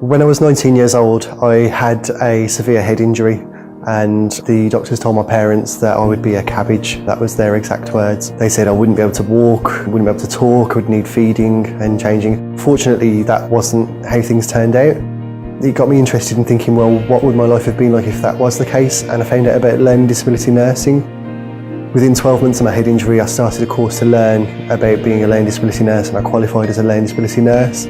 When I was 19 years old, I had a severe head injury, and the doctors told my parents that I would be a cabbage. That was their exact words. They said I wouldn't be able to walk, wouldn't be able to talk, I would need feeding and changing. Fortunately, that wasn't how things turned out. It got me interested in thinking, well, what would my life have been like if that was the case? And I found out about learning disability nursing. Within 12 months of my head injury, I started a course to learn about being a learning disability nurse, and I qualified as a learning disability nurse.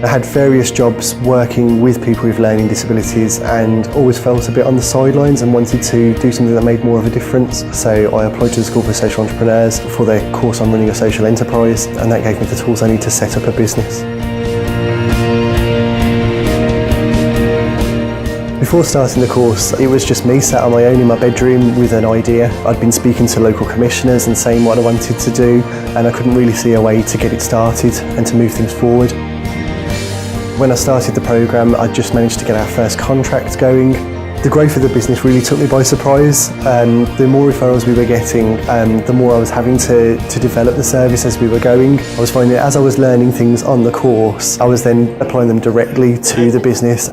I had various jobs working with people with learning disabilities and always felt a bit on the sidelines and wanted to do something that made more of a difference. So I applied to the School for Social Entrepreneurs for their course on running a social enterprise, and that gave me the tools I need to set up a business. Before starting the course, it was just me sat on my own in my bedroom with an idea. I'd been speaking to local commissioners and saying what I wanted to do, and I couldn't really see a way to get it started and to move things forward. When I started the programme, I just managed to get our first contract going. The growth of the business really took me by surprise. The more referrals we were getting, the more I was having to develop the service as we were going. I was finding that as I was learning things on the course, I was then applying them directly to the business.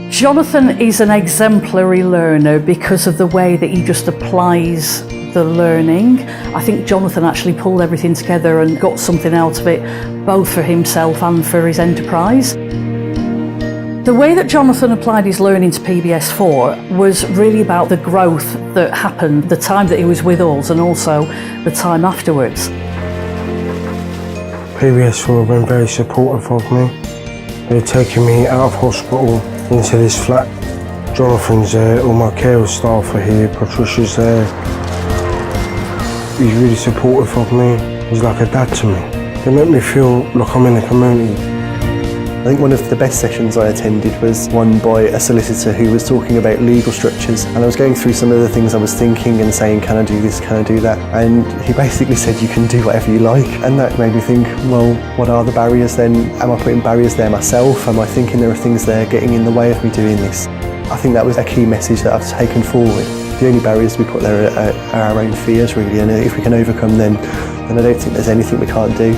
Jonathan is an exemplary learner because of the way that he just applies the learning. I think Jonathan actually pulled everything together and got something out of it, both for himself and for his enterprise. The way that Jonathan applied his learning to PBS4 was really about the growth that happened, the time that he was with us and also the time afterwards. PBS4 have been very supportive of me. They're taking me out of hospital into this flat. Jonathan's there, all my care staff are here, Patricia's there. He's really supportive of me. He's like a dad to me. They make me feel like I'm in the community. I think one of the best sessions I attended was one by a solicitor who was talking about legal structures, and I was going through some of the things I was thinking and saying, can I do this, can I do that? And he basically said, you can do whatever you like. And that made me think, well, what are the barriers then? Am I putting barriers there myself? Am I thinking there are things there getting in the way of me doing this? I think that was a key message that I've taken forward. The only barriers we put there are our own fears, really, and if we can overcome them, then I don't think there's anything we can't do.